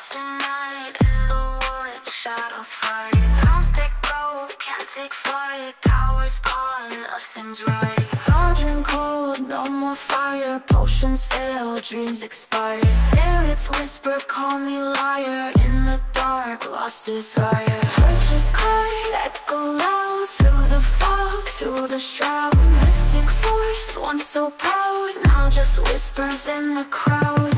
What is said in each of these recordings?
lost in night, in the wood, shadows fight. Bombs take gold, can't take flight. Power's gone, nothing's right. Cauldron cold, no more fire. Potions fail, dreams expire. Spirits whisper, call me liar. In the dark, lost desire. Purchase cry, echo loud. Through the fog, through the shroud. Mystic force, once so proud, now just whispers in the crowd.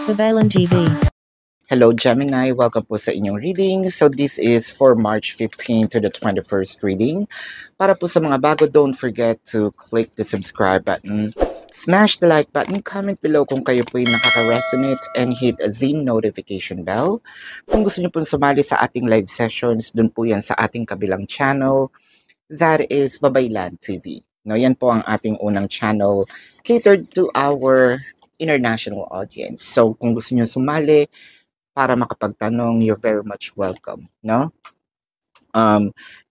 Babaylan TV. Hello Gemini, welcome po sa inyong reading. So this is for March 15 to the 21st reading. Para po sa mga bago, don't forget to click the subscribe button, smash the like button, comment below kung kayo po yung nakaka-resonate, and hit the notification bell. Kung gusto niyo po sumali sa ating live sessions, dun po yan sa ating kabilang channel, that is Babaylan TV. No, yan po ang ating unang channel catered to our international audience. So kung gusto niyo sumali para makapagtanong, you're very much welcome, no?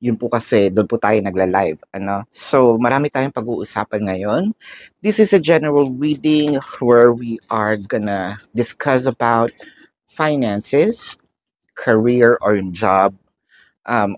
Yun po kasi, doon po tayo nagla-live, ano? So, marami tayong pag-uusapan ngayon. This is a general reading where we are gonna discuss about finances, career or job,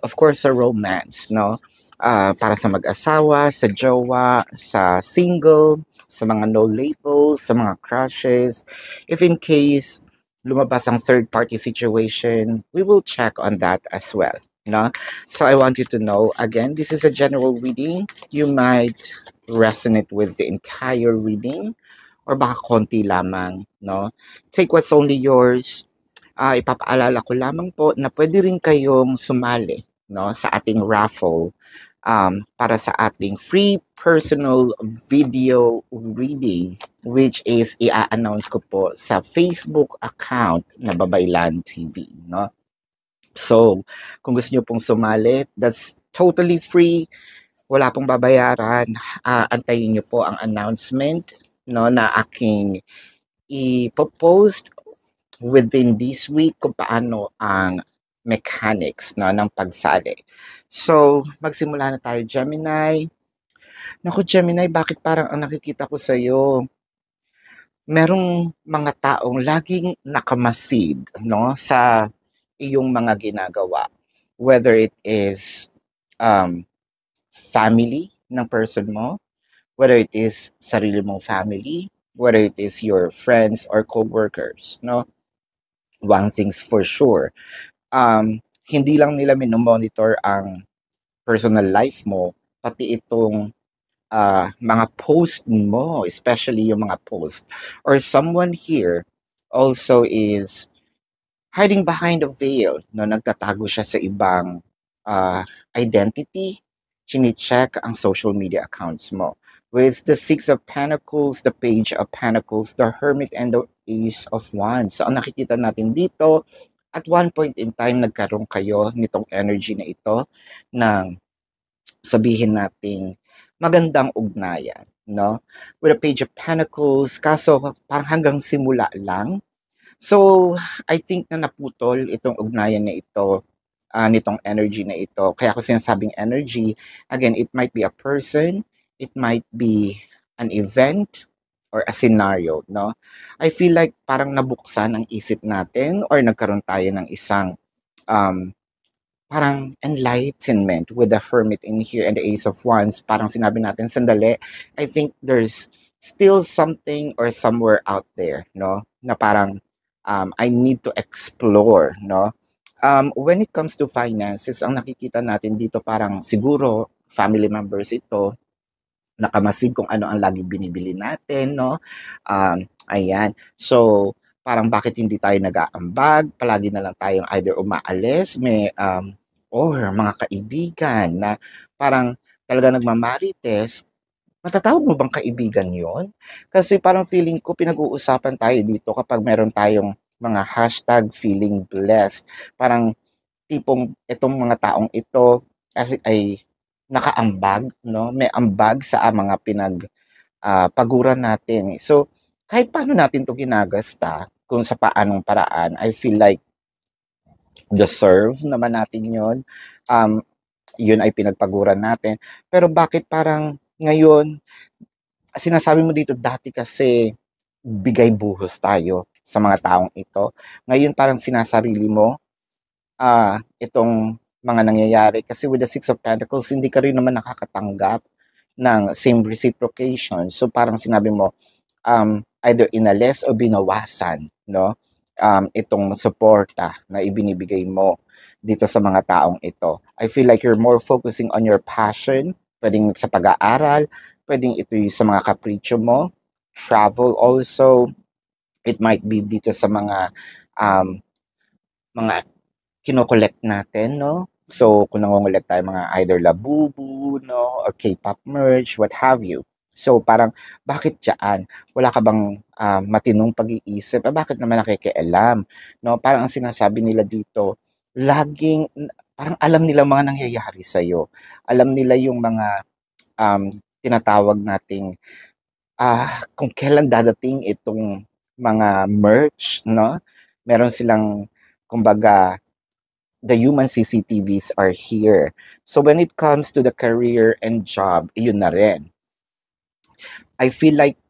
of course, sa romance, no? Para sa mag-asawa, sa jowa, sa single, sa mga no labels, sa mga crushes. If in case lumabas ang third-party situation, we will check on that as well. No? So I want you to know, again, this is a general reading. You might resonate with the entire reading or baka konti lamang. No? Take what's only yours. Ipapaalala ko lamang po na pwede rin kayong sumali, no, sa ating raffle para sa ating free personal video reading, which is i-announce ko po sa Facebook account na Babaylan TV, no? So, kung gusto niyo pong sumali, that's totally free. Wala pong babayaran. Antayin niyo po ang announcement, no, na aking i-post within this week kung paano ang mechanics, no, ng pagsali. So, magsimula na tayo, Gemini. Naku, Gemini, bakit parang ang nakikita ko sa'yo? Merong mga taong laging nakamasid, no, sa iyong mga ginagawa. Whether it is family ng person mo, whether it is sarili mong family, whether it is your friends or co-workers, no? One thing's for sure, hindi lang nila minomonitor ang personal life mo, pati itong mga post mo, especially yung mga post. Or someone here also is hiding behind a veil, no? Nagtatago siya sa ibang identity, chine-check ang social media accounts mo. With the Six of Pentacles, the Page of Pentacles, the Hermit, and the Ace of Wands. So, ang nakikita natin dito, at one point in time, nagkaroon kayo nitong energy na ito ng sabihin nating magandang ugnayan, no? With a Page of Pentacles, kaso parang hanggang simula lang. So, I think na naputol itong ugnayan na ito, nitong energy na ito. Kaya ako sinasabing energy, again, it might be a person, it might be an event, or a scenario, no? I feel like parang nabuksan ang isip natin or nagkaroon tayo ng isang parang enlightenment with the Hermit in here and the Ace of Wands. Parang sinabi natin, sandali, I think there's still something or somewhere out there, no? Na parang I need to explore, no? When it comes to finances, ang nakikita natin dito parang siguro family members ito, nakamasid kung ano ang laging binibili natin, no? Ayan. So, parang bakit hindi tayo nag-aambag? Palagi na lang tayong either umaalis, may or mga kaibigan na parang talaga nagmamarites. Matatawag mo bang kaibigan yon? Kasi parang feeling ko pinag-uusapan tayo dito kapag meron tayong mga hashtag feeling blessed. Parang tipong itong mga taong ito ay nakaambag, no? May ambag sa mga paguran natin. So, kahit paano natin 'to ginagasta, kung sa paanong paraan, I feel like deserve naman natin 'yon. yun ay pinagpaguran natin. Pero bakit parang ngayon, sinasabi mo dito dati kasi bigay buhos tayo sa mga taong ito. Ngayon parang sinasarili mo itong mga nangyayari kasi with the Six of Pentacles, hindi ka rin naman nakakatanggap ng same reciprocation. So parang sinabi mo, either inalis o binawasan, no? Itong suporta na ibinibigay mo dito sa mga taong ito. I feel like you're more focusing on your passion, pwedeng sa pag-aaral, pwedeng ito yung sa mga kapritsyo mo, travel also, it might be dito sa mga kino-collect natin, no? So, kung nangongolekt tayo mga either Labubu, no, or K-pop merch, what have you. So, parang, bakit dyan? Wala ka bang matinong pag-iisip? Bakit naman nakikialam? No? Parang ang sinasabi nila dito, laging, parang alam nila mga nangyayari sa'yo. Alam nila yung mga tinatawag nating kung kailan dadating itong mga merch, no? Meron silang, kumbaga, the human CCTVs are here. So when it comes to the career and job, yun na rin. I feel like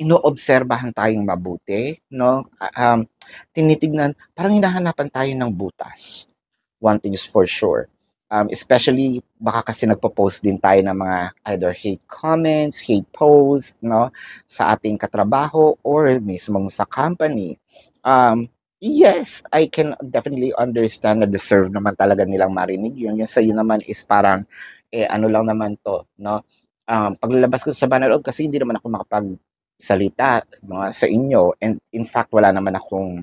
inoobserbahan tayong mabuti, no? Tinitignan, parang hinahanapan tayo ng butas. One thing is for sure. Especially, baka kasi nagpo-post din tayo ng mga either hate comments, hate posts, no? Sa ating katrabaho or mismong sa company. Yes, I can definitely understand na deserve naman talaga nilang marinig yun. Yung sa'yo naman is parang, ano lang naman to, no? Paglalabas ko sa banner loob kasi hindi naman ako makapagsalita, no, sa inyo. And in fact, wala naman akong,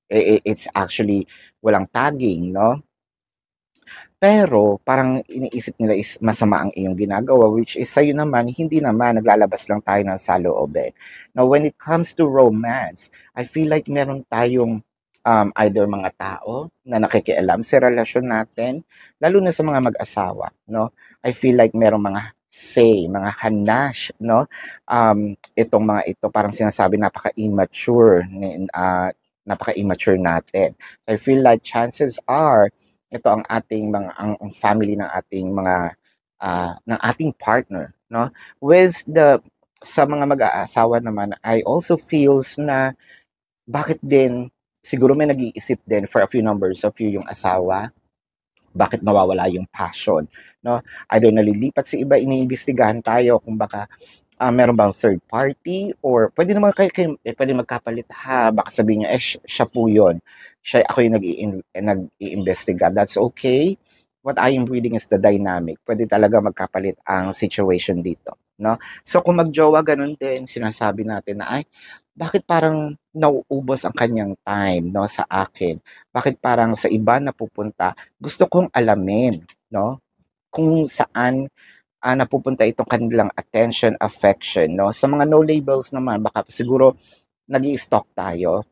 it's actually walang tagging, no? Pero parang iniisip nila is masama ang iyong ginagawa, which is sa'yo naman, hindi naman, naglalabas lang tayo ng saloobin. Now, when it comes to romance, I feel like meron tayong either mga tao na nakikialam sa relasyon natin, lalo na sa mga mag-asawa, no? I feel like merong mga say, mga hanash, no? Itong mga ito, parang sinasabi napaka-immature, napaka-immature natin. I feel like chances are, ito ang ating mga ang family ng ating mga ng ating partner, no? With the sa mga mag-aasawa naman, I also feels na bakit din siguro may nag-iisip din for a few numbers of you yung asawa, bakit nawawala yung passion, no? Either nalilipat sa iba, iniimbestigahan tayo kung baka meron bang third party or pwede naman kayo pwede magkapalit baka sabihin niya siya po yun, ako yung nag-iimbestiga, that's okay. What I am reading is the dynamic, pwede talaga magkapalit ang situation dito, no? So kung magjowa ganun din, sinasabi natin na bakit parang nauubos ang kanyang time, no, sa akin, bakit parang sa iba napupunta, gusto kong alamin, no, kung saan napupunta itong kanilang attention, affection, no? Sa mga no labels naman, baka siguro nag-i-stalk tayo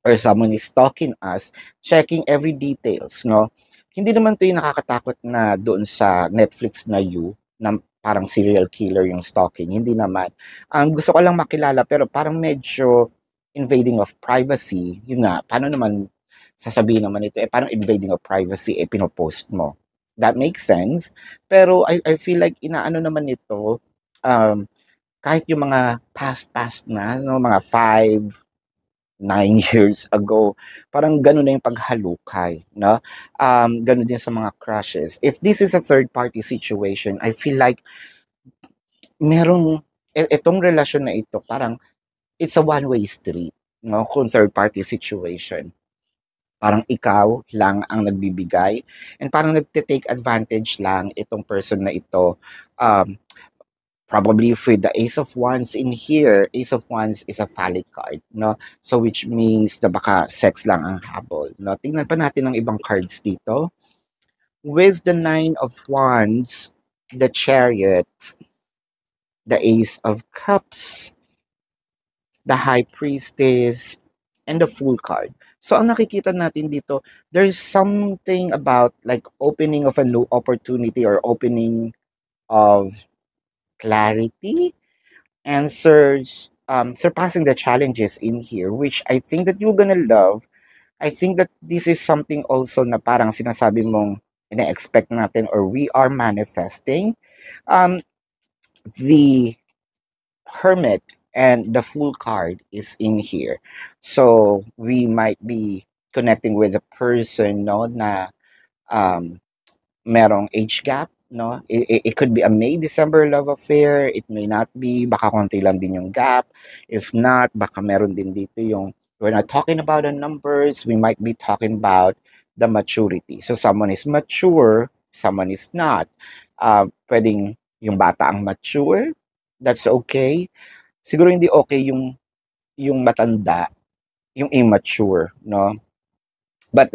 or someone is stalking us, checking every details, no? Hindi naman 'to yung nakakatakot na doon sa Netflix na You, na parang serial killer yung stalking, hindi naman. Gusto ko lang makilala pero parang medyo invading of privacy, yun nga, paano naman sasabihin naman ito, parang invading of privacy, pinopost mo. That makes sense. Pero I feel like inaano naman ito, kahit yung mga past na, no, mga 5, 9 years ago, parang gano'n na yung paghalukay, no? Gano'n din sa mga crushes. If this is a third party situation, I feel like merong, itong relasyon na ito, parang it's a one-way street, no? Kung third party situation. Parang ikaw lang ang nagbibigay and parang nagte-take advantage lang itong person na ito. Probably with the Ace of Wands in here, Ace of Wands is a phallic card, no? So which means na baka sex lang ang habol, no? Tingnan pa natin ang ibang cards dito. With the Nine of Wands, the Chariot, the Ace of Cups, the High Priestess, and the Fool card. So ang nakikita natin dito, there's something about like opening of a new opportunity or opening of clarity, answers, surpassing the challenges in here, which I think that you're gonna love. I think that this is something also na parang sinasabi mong ina-expect natin or we are manifesting. Um, the Hermit and the Fool card is in here. So we might be connecting with a person, no, na um, merong age gap, no? It could be a May-December love affair. It may not be. Baka konti lang din yung gap. If not, baka meron din dito yung, we're not talking about the numbers. We might be talking about the maturity. So someone is mature, someone is not. Pwedeng yung bata ang mature. That's okay. Siguro hindi okay yung matanda, yung immature, no? But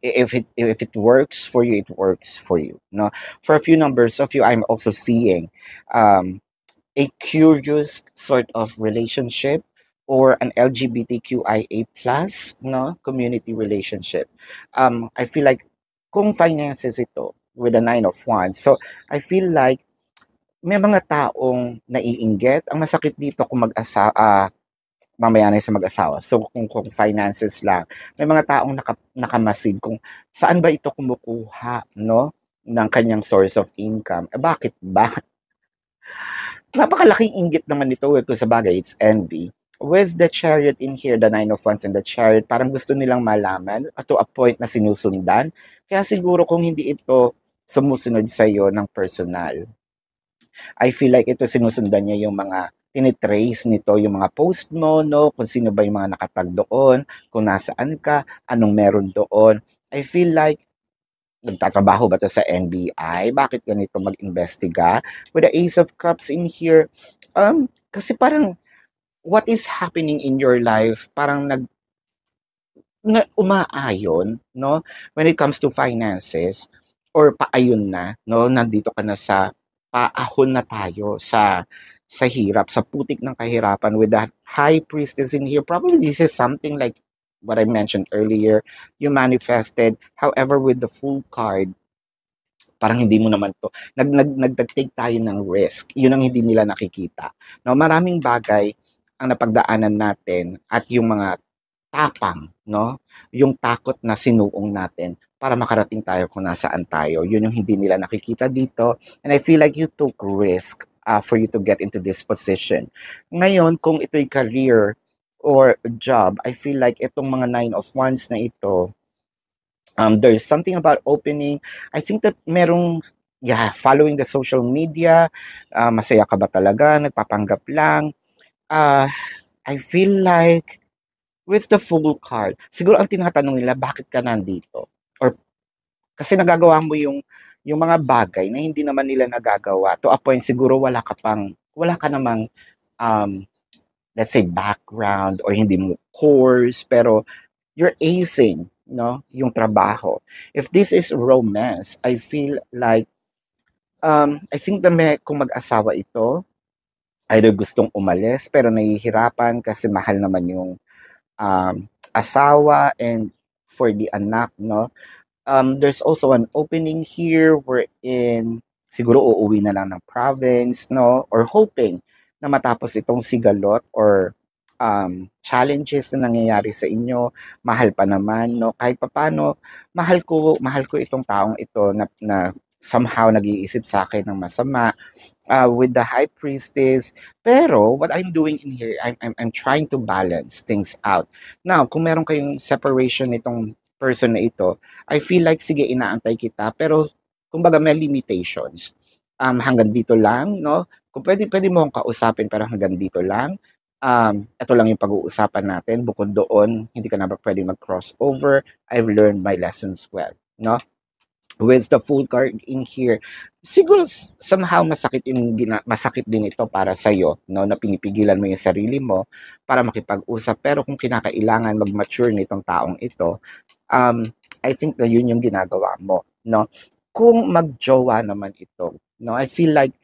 if it works for you, it works for you, no? For a few numbers of you, I'm also seeing a curious sort of relationship or an LGBTQIA plus, no, community relationship. I feel like kung finances ito with the Nine of Wands, so I feel like may mga taong naiinggit. Ang masakit dito kung mamaya na sa mag-asawa. So kung finances lang, may mga taong nakamasid kung saan ba ito kumukuha, no, ng kanyang source of income. Bakit ba? Napakalaking inggit naman nito kung sa bagay, it's envy. With the Chariot in here, the Nine of Wands and the Chariot, parang gusto nilang malaman to a point na sinusundan. Kaya siguro kung hindi ito sumusunod sa iyo ng personal, I feel like ito sinusundan niya yung mga tinitrace nito, yung mga post mo, no? Kung sino ba yung mga nakatag doon, kung nasaan ka, anong meron doon. I feel like nagtatrabaho ba to sa NBI? Bakit ganito mag-investiga? With the Ace of Cups in here, kasi parang what is happening in your life, parang umaayon, no? When it comes to finances, or paayon na, no? Nandito ka na sa paahon na tayo sa hirap, sa putik ng kahirapan with that High Priestess in here. Probably this is something like what I mentioned earlier, you manifested. However, with the Fool card, parang hindi mo naman to. Nagtake tayo ng risk. Yun ang hindi nila nakikita. No, maraming bagay ang napagdaanan natin at yung mga tapang, no? Yung takot na sinuong natin para makarating tayo kung nasaan tayo. Yun yung hindi nila nakikita dito. And I feel like you took risk for you to get into this position. Ngayon, kung ito'y career or job, I feel like itong mga Nine of Wands na ito, there's something about opening. I think that merong, following the social media, masaya ka ba talaga, nagpapanggap lang. I feel like with the Fool card, siguro ang tinatanong nila, bakit ka nandito? Or kasi nagagawa mo yung mga bagay na hindi naman nila nagagawa. To a point, siguro wala ka namang, let's say, background or hindi mo course, pero you're acing, no, yung trabaho. If this is romance, I feel like, I think kung mag-asawa ito, either gustong umalis, pero nahihirapan kasi mahal naman yung asawa and for the anak, no? There's also an opening here wherein siguro uuwi na lang ng province, no? Or hoping na matapos itong sigalot or challenges na nangyayari sa inyo, mahal pa naman, no? Kahit papano, mahal ko itong taong ito na somehow nag-iisip sa akin ng masama. With the High Priestess. Pero what I'm doing in here, I'm trying to balance things out. Now, kung meron kayong separation nitong person na ito, I feel like sige, inaantay kita, pero kumbaga may limitations. Hanggang dito lang, no? Kung pwede mo akong kausapin, pero hanggang dito lang. Ito lang yung pag-uusapan natin. Bukod doon, hindi ka na ba pwede mag-crossover? I've learned my lessons well, no? With the Fool card in here, siguro somehow masakit din ito para sa iyo, no, na pinipigilan mo yung sarili mo para makipag-usap, pero kung kinakailangan mag-mature nitong taong ito, I think na yun yung ginagawa mo, no. Kung magjowa naman ito, no, I feel like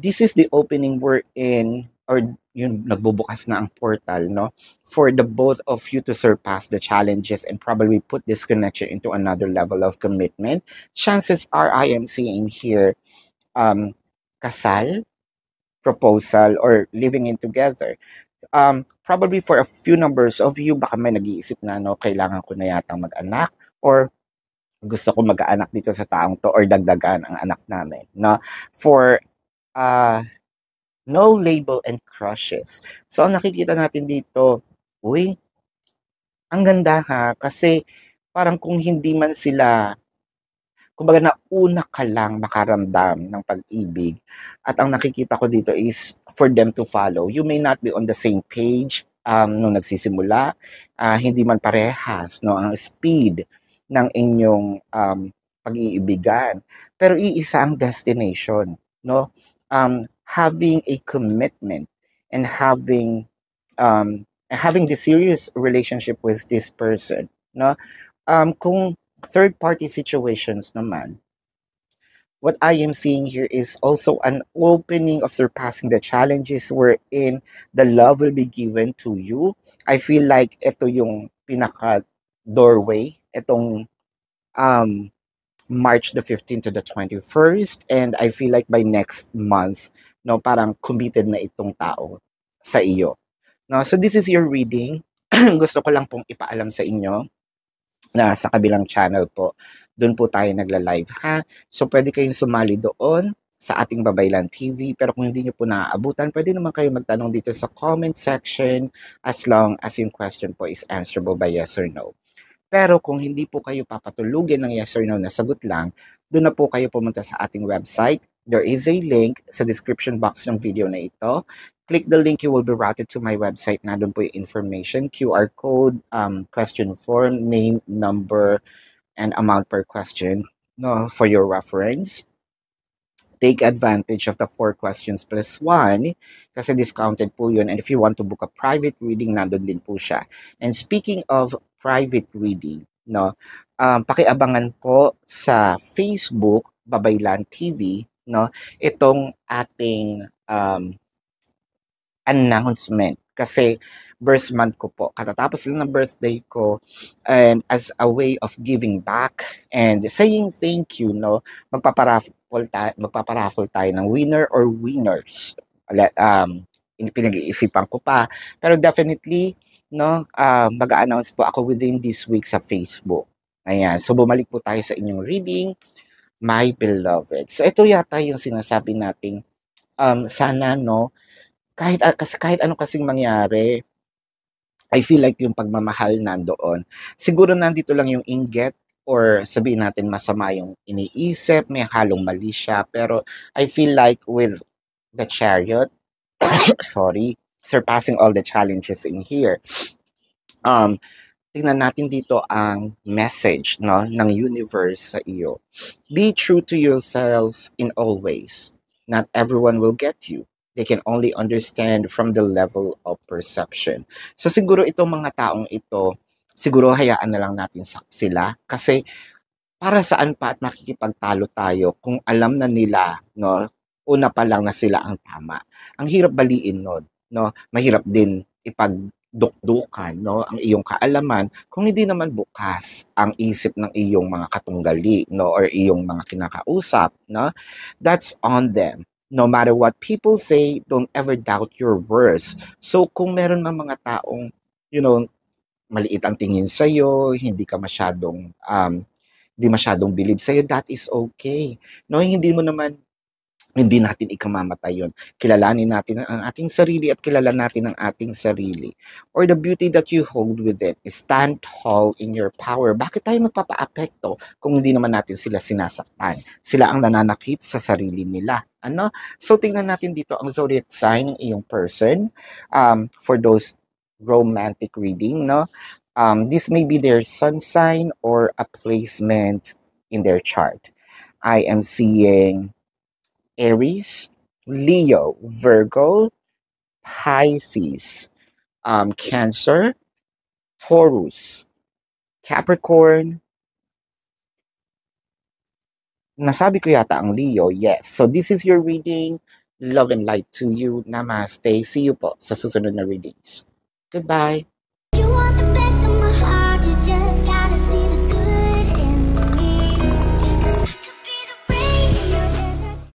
this is the opening we're in, or yun, nagbubukas na ang portal, no, for the both of you to surpass the challenges and probably put this connection into another level of commitment. Chances are, I am seeing here, kasal, proposal, or living in together. Probably for a few numbers of you, baka may nag-iisip na, no, kailangan ko na yatang mag-anak, or gusto ko mag-aanak dito sa taong 'to or dagdagan ang anak namin, 'no, for, ah, no label and crushes. So, ang nakikita natin dito, uy, ang ganda ha, kasi parang kung hindi man sila kumbaga nauna ka lang makaramdam ng pag-ibig at ang nakikita ko dito is for them to follow. You may not be on the same page nung nagsisimula, hindi man parehas no ang speed ng inyong pag-iibigan, pero iisa ang destination, no? Having a commitment and having the serious relationship with this person, no? Kung third party situations naman, what I am seeing here is also an opening of surpassing the challenges wherein the love will be given to you. I feel like ito yung pinaka doorway, itong um, March the 15th to the 21st, and I feel like by next month, no, parang committed na itong tao sa iyo. No, so this is your reading. Gusto ko lang pong ipaalam sa inyo na sa kabilang channel po, doon po tayo nagla-live ha. So pwede kayong sumali doon sa ating Babaylan TV, pero kung hindi niyo po naaabutan, pwede naman kayo magtanong dito sa comment section as long as yung question po is answerable by yes or no. Pero kung hindi po kayo papatulugin ng yes or no na sagot lang, doon na po kayo pumunta sa ating website. There is a link sa description box ng video na ito. Click the link, you will be routed to my website. Nandun po yung information, QR code, question form, name, number, and amount per question, no, for your reference. Take advantage of the 4 questions plus 1 kasi discounted po yun. And if you want to book a private reading, nandun din po siya. And speaking of private reading, no, pakiabangan po sa Facebook, Babaylan TV, no, itong ating announcement kasi birth month ko po. Katatapos lang ng birthday ko and as a way of giving back and saying thank you, no, magpaparaffle tayo ng winner or winners. Pinag-iisipan ko pa. Pero definitely, no, mag-a-announce po ako within this week sa Facebook. Ayan. So, bumalik po tayo sa inyong reading, my beloved. So, ito yata yung sinasabi nating sana, no, kahit ano kasing mangyari, I feel like yung pagmamahal nandoon. Siguro nandito lang yung inggit or sabihin natin masama yung iniisip, may halong mali siya. Pero I feel like with the Chariot, sorry, surpassing all the challenges in here, tingnan natin dito ang message, no, ng universe sa iyo. Be true to yourself in all ways. Not everyone will get you. They can only understand from the level of perception. So siguro itong mga taong ito, siguro hayaan na lang natin sila kasi para saan pa at makikipagtalo tayo kung alam na nila, no, una pa lang na sila ang tama. Ang hirap baliin nun, no? Mahirap din ipagdukdukan, no, ang iyong kaalaman kung hindi naman bukas ang isip ng iyong mga katunggali, no, or iyong mga kinakausap, no? That's on them. No matter what people say, don't ever doubt your words. So, kung meron man mga taong, you know, maliit ang tingin sa'yo, hindi masyadong believe sa'yo, that is okay. No, hindi natin ikamamatay yun. Kilalanin natin ang ating sarili at kilala natin ang ating sarili. Or the beauty that you hold with it is stand tall in your power. Bakit tayo magpapa-apekto kung hindi naman natin sila sinasaktan? Sila ang nananakit sa sarili nila. Ano? So, tingnan natin dito ang zodiac sign ng iyong person. For those romantic reading, no? This may be their sun sign or a placement in their chart. I am seeing Aries, Leo, Virgo, Pisces, Cancer, Taurus, Capricorn. Nasabi ko yata ang Leo, yes. So this is your reading. Love and light to you. Namaste. See you po sa susunod na readings. Goodbye.